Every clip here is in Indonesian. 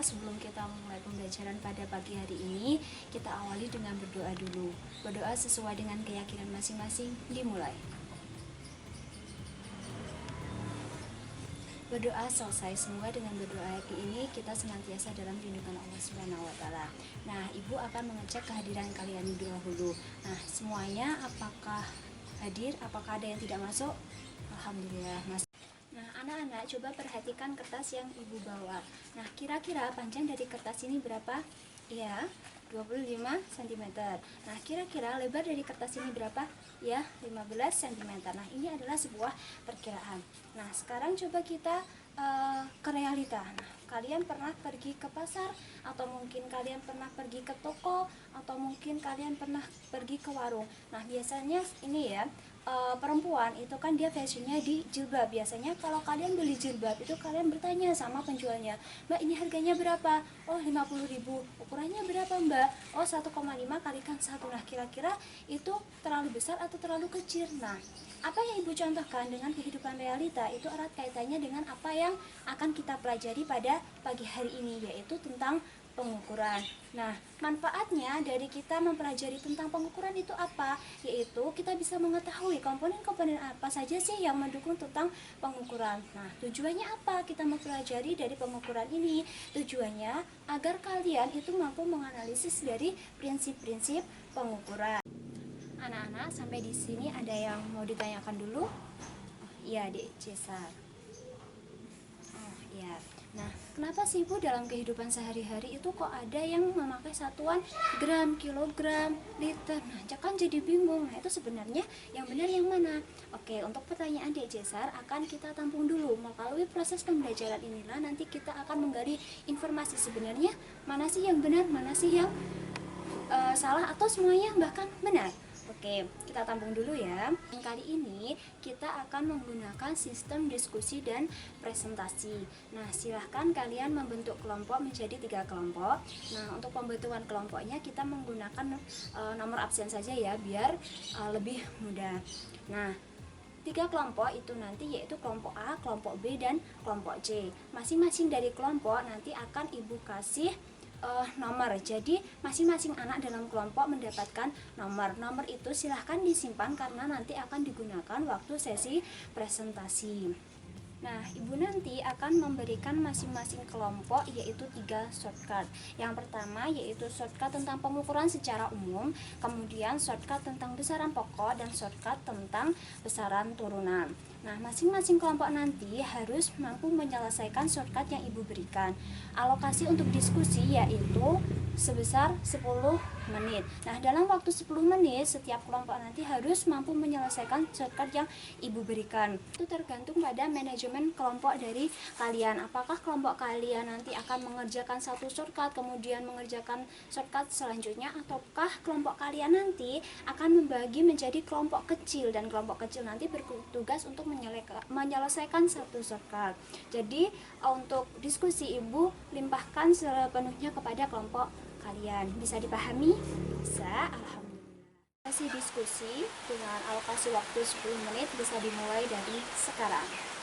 sebelum kita mulai pembelajaran pada pagi hari ini, kita awali dengan berdoa dulu. Berdoa sesuai dengan keyakinan masing-masing, dimulai. Berdoa selesai semua. Dengan berdoa ini kita senantiasa dalam lindungan Allah Subhanahu wa taala. Nah, Ibu akan mengecek kehadiran kalian dahulu. Nah, semuanya apakah hadir? Apakah ada yang tidak masuk? Alhamdulillah masuk. Nah, anak-anak coba perhatikan kertas yang Ibu bawa. Nah, kira-kira panjang dari kertas ini berapa? Ya, 25 cm. Nah, kira-kira lebar dari kertas ini berapa? Ya, 15 cm. Nah, ini adalah sebuah perkiraan. Nah, sekarang coba kita ke realita. Nah, kalian pernah pergi ke pasar, atau mungkin kalian pernah pergi ke toko, atau mungkin kalian pernah pergi ke warung. Nah, biasanya ini ya, perempuan itu kan dia fashionnya di jilbab. Biasanya kalau kalian beli jilbab itu kalian bertanya sama penjualnya, "Mbak, ini harganya berapa?" "Oh, 50.000. Ukurannya berapa, Mbak?" "Oh, 1,5 kalikan 1. Nah, kira-kira itu terlalu besar atau terlalu kecil? Nah, apa yang Ibu contohkan dengan kehidupan realita itu erat kaitannya dengan apa yang akan kita pelajari pada pagi hari ini, yaitu tentang pengukuran. Nah, manfaatnya dari kita mempelajari tentang pengukuran itu apa? Yaitu kita bisa mengetahui komponen-komponen apa saja sih yang mendukung tentang pengukuran. Nah, tujuannya apa kita mempelajari dari pengukuran ini? Tujuannya agar kalian itu mampu menganalisis dari prinsip-prinsip pengukuran. Anak-anak, sampai di sini ada yang mau ditanyakan dulu? Iya, Dek Cesar. Ya. Nah, kenapa sih Bu dalam kehidupan sehari-hari itu kok ada yang memakai satuan gram, kilogram, liter? Nah, kan jadi bingung. Nah, itu sebenarnya yang benar yang mana? Oke, untuk pertanyaan Dek Cesar akan kita tampung dulu. Melalui proses pembelajaran inilah nanti kita akan menggali informasi sebenarnya mana sih yang benar, mana sih yang salah, atau semuanya bahkan benar. Oke, kita tampung dulu ya. Kali ini kita akan menggunakan sistem diskusi dan presentasi. Nah, silahkan kalian membentuk kelompok menjadi 3 kelompok. Nah, untuk pembentukan kelompoknya kita menggunakan nomor absen saja ya, biar lebih mudah. Nah, 3 kelompok itu nanti yaitu kelompok A, kelompok B, dan kelompok C. Masing-masing dari kelompok nanti akan Ibu kasih nomor. Jadi masing-masing anak dalam kelompok mendapatkan nomor. Nomor itu silahkan disimpan karena nanti akan digunakan waktu sesi presentasi. Nah, Ibu nanti akan memberikan masing-masing kelompok yaitu 3 shortcut. Yang pertama yaitu shortcut tentang pengukuran secara umum, kemudian shortcut tentang besaran pokok, dan shortcut tentang besaran turunan. Nah, masing-masing kelompok nanti harus mampu menyelesaikan shortcut yang Ibu berikan. Alokasi untuk diskusi yaitu sebesar 10 menit. Nah, dalam waktu 10 menit setiap kelompok nanti harus mampu menyelesaikan shortcut yang Ibu berikan. Itu tergantung pada manajemen kelompok dari kalian. Apakah kelompok kalian nanti akan mengerjakan satu shortcut kemudian mengerjakan shortcut selanjutnya, ataukah kelompok kalian nanti akan membagi menjadi kelompok kecil, dan kelompok kecil nanti bertugas untuk menyelesaikan satu shortcut. Jadi untuk diskusi Ibu limpahkan sepenuhnya kepada kelompok kalian. Bisa dipahami? Bisa, alhamdulillah. Sesi diskusi dengan alokasi waktu 10 menit bisa dimulai dari sekarang.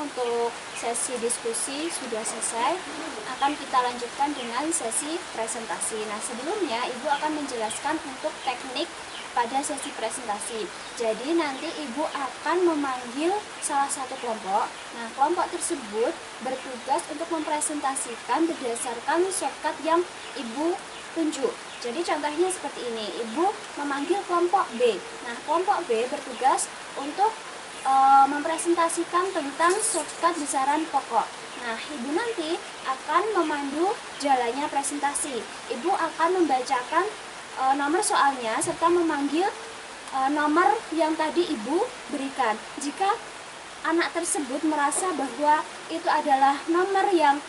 Untuk sesi diskusi sudah selesai, akan kita lanjutkan dengan sesi presentasi. Nah, sebelumnya Ibu akan menjelaskan untuk teknik pada sesi presentasi. Jadi nanti Ibu akan memanggil salah satu kelompok. Nah, kelompok tersebut bertugas untuk mempresentasikan berdasarkan shortcut yang Ibu tunjuk. Jadi contohnya seperti ini, Ibu memanggil kelompok B. Nah, kelompok B bertugas untuk mempresentasikan tentang shortcut besaran pokok. Nah, Ibu nanti akan memandu jalannya presentasi. Ibu akan membacakan nomor soalnya serta memanggil nomor yang tadi Ibu berikan. Jika anak tersebut merasa bahwa itu adalah nomor yang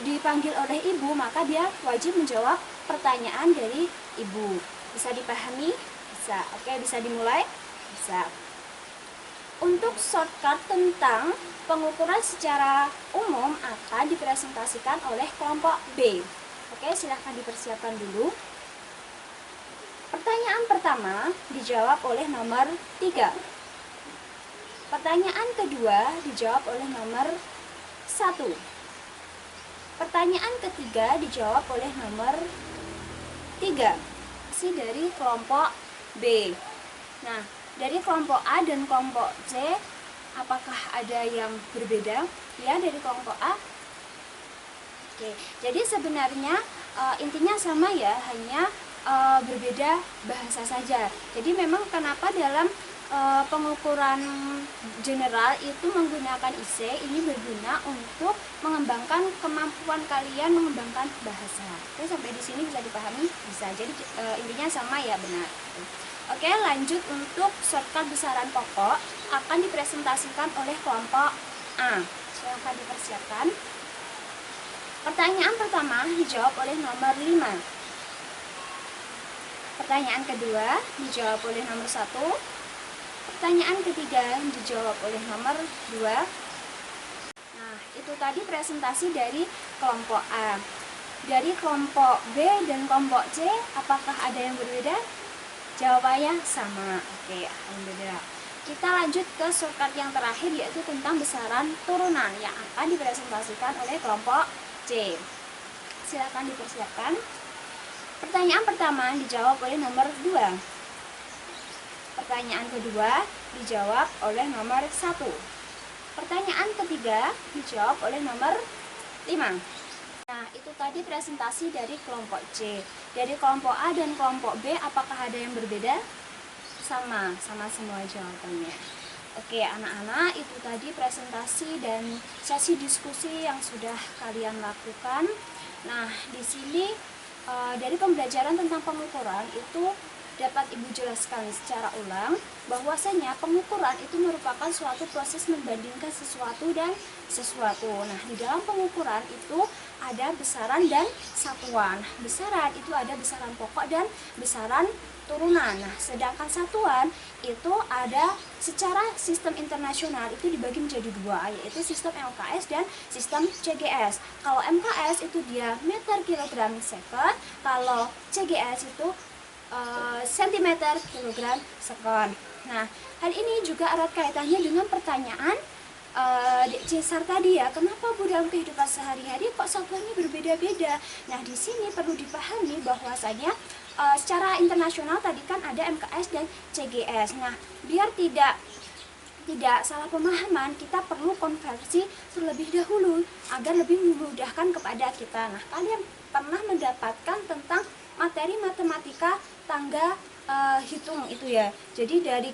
dipanggil oleh Ibu, maka dia wajib menjawab pertanyaan dari Ibu. Bisa dipahami? Bisa. Oke, bisa dimulai? Bisa. Untuk shortcut tentang pengukuran secara umum akan dipresentasikan oleh kelompok B. Oke, silahkan dipersiapkan dulu. Pertanyaan pertama dijawab oleh nomor 3. Pertanyaan kedua dijawab oleh nomor 1. Pertanyaan ketiga dijawab oleh nomor 3. Masih dari kelompok B. Nah, dari kelompok A dan kelompok C, apakah ada yang berbeda? Ya, dari kelompok A. Oke, jadi sebenarnya intinya sama ya, hanya berbeda bahasa saja. Jadi memang kenapa dalam pengukuran general itu menggunakan IC ini berguna untuk mengembangkan kemampuan kalian mengembangkan bahasa. Oke, sampai di sini bisa dipahami? Bisa. Jadi intinya sama ya, benar. Oke, lanjut untuk shortcut besaran pokok akan dipresentasikan oleh kelompok A. Silahkan dipersiapkan. Pertanyaan pertama dijawab oleh nomor 5. Pertanyaan kedua dijawab oleh nomor 1. Pertanyaan ketiga dijawab oleh nomor 2. Nah, itu tadi presentasi dari kelompok A. Dari kelompok B dan kelompok C, apakah ada yang berbeda? Jawabannya sama. Oke, alhamdulillah. Kita lanjut ke shortcut yang terakhir, yaitu tentang besaran turunan yang akan dipresentasikan oleh kelompok C. Silakan dipersiapkan. Pertanyaan pertama dijawab oleh nomor 2. Pertanyaan kedua dijawab oleh nomor 1. Pertanyaan ketiga dijawab oleh nomor 5. Nah, itu tadi presentasi dari kelompok C. Dari kelompok A dan kelompok B, apakah ada yang berbeda? Sama semua jawabannya. Oke, anak-anak, itu tadi presentasi dan sesi diskusi yang sudah kalian lakukan. Nah, di sini dari pembelajaran tentang pengukuran itu dapat Ibu jelaskan secara ulang bahwasanya pengukuran itu merupakan suatu proses membandingkan sesuatu dan sesuatu. Nah, di dalam pengukuran itu ada besaran dan satuan. Besaran itu ada besaran pokok dan besaran turunan. Nah, sedangkan satuan itu ada secara sistem internasional itu dibagi menjadi dua, yaitu sistem MKS dan sistem CGS. Kalau MKS itu dia meter kilogram second, kalau CGS itu sentimeter kilogram second. Nah, hal ini juga erat kaitannya dengan pertanyaan Cesar tadi ya, kenapa Bu dalam kehidupan sehari-hari kok satuannya berbeda-beda? Nah, di sini perlu dipahami bahwasanya secara internasional tadi kan ada MKS dan CGS. Nah, biar tidak salah pemahaman, kita perlu konversi terlebih dahulu agar lebih memudahkan kepada kita. Nah, kalian pernah mendapatkan tentang materi matematika tangga hitung itu ya. Jadi dari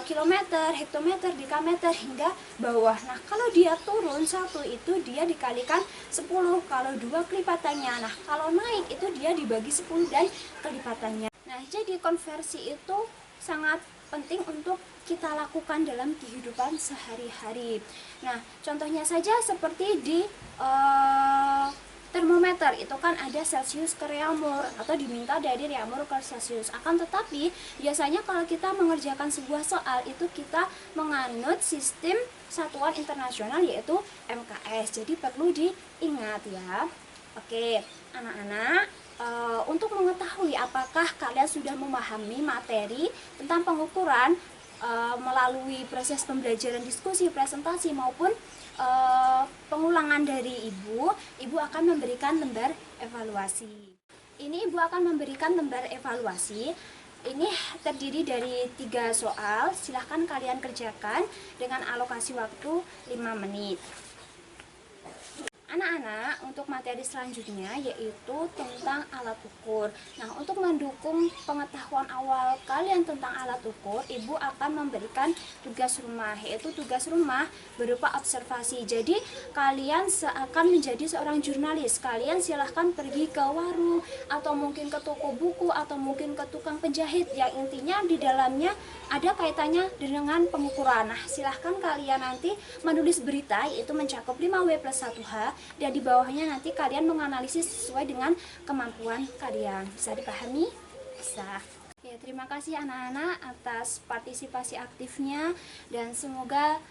kilometer, hektometer, dekameter hingga bawah. Nah, kalau dia turun 1 itu dia dikalikan 10, kalau 2 kelipatannya. Nah, kalau naik itu dia dibagi 10 dan kelipatannya. Nah, jadi konversi itu sangat penting untuk kita lakukan dalam kehidupan sehari-hari. Nah, contohnya saja seperti di termometer itu kan ada Celcius ke Reaumur atau diminta dari Reaumur ke Celcius. Akan tetapi biasanya kalau kita mengerjakan sebuah soal itu kita menganut sistem satuan internasional yaitu MKS. Jadi perlu diingat ya. Oke, anak-anak, untuk mengetahui apakah kalian sudah memahami materi tentang pengukuran melalui proses pembelajaran, diskusi, presentasi maupun pengulangan dari Ibu akan memberikan lembar evaluasi. Ini Ibu akan memberikan lembar evaluasi. Ini terdiri dari 3 soal. Silahkan kalian kerjakan dengan alokasi waktu 5 menit. Anak-anak, untuk materi selanjutnya yaitu tentang alat ukur. Nah, untuk mendukung pengetahuan awal kalian tentang alat ukur, Ibu akan memberikan tugas rumah, yaitu tugas rumah berupa observasi. Jadi, kalian seakan menjadi seorang jurnalis. Kalian silahkan pergi ke warung, atau mungkin ke toko buku, atau mungkin ke tukang penjahit, yang intinya di dalamnya ada kaitannya dengan pengukuran. Nah, silahkan kalian nanti menulis berita, yaitu mencakup 5W+1H, dan di bawahnya nanti kalian menganalisis sesuai dengan kemampuan kalian. Bisa dipahami? Bisa. Ya, terima kasih anak-anak atas partisipasi aktifnya, dan semoga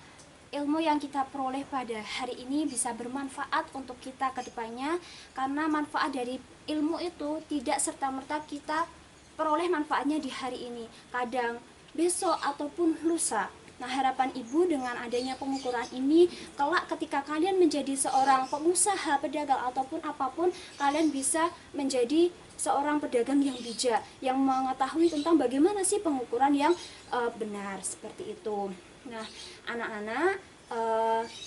ilmu yang kita peroleh pada hari ini bisa bermanfaat untuk kita ke depannya, karena manfaat dari ilmu itu tidak serta-merta kita peroleh manfaatnya di hari ini, kadang besok ataupun lusa. Nah, harapan ibu dengan adanya pengukuran ini, kelak ketika kalian menjadi seorang pengusaha, pedagang ataupun apapun, kalian bisa menjadi seorang pedagang yang bijak, yang mengetahui tentang bagaimana sih pengukuran yang benar, seperti itu. Nah, anak-anak,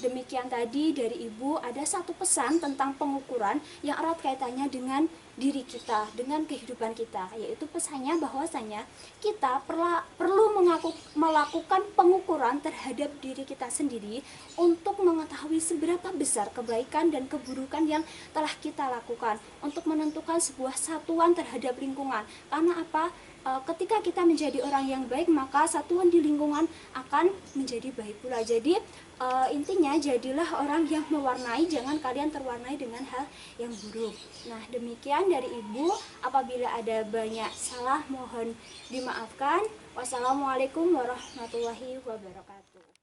demikian tadi dari ibu, ada satu pesan tentang pengukuran yang erat kaitannya dengan diri kita, dengan kehidupan kita, yaitu pesannya bahwasanya kita perlu melakukan pengukuran terhadap diri kita sendiri untuk mengetahui seberapa besar kebaikan dan keburukan yang telah kita lakukan, untuk menentukan sebuah satuan terhadap lingkungan. Karena apa? Ketika kita menjadi orang yang baik, maka satuan di lingkungan akan menjadi baik pula. Jadi intinya jadilah orang yang mewarnai, jangan kalian terwarnai dengan hal yang buruk. Nah, demikian dari ibu. Apabila ada banyak salah, mohon dimaafkan. Wassalamualaikum warahmatullahi wabarakatuh.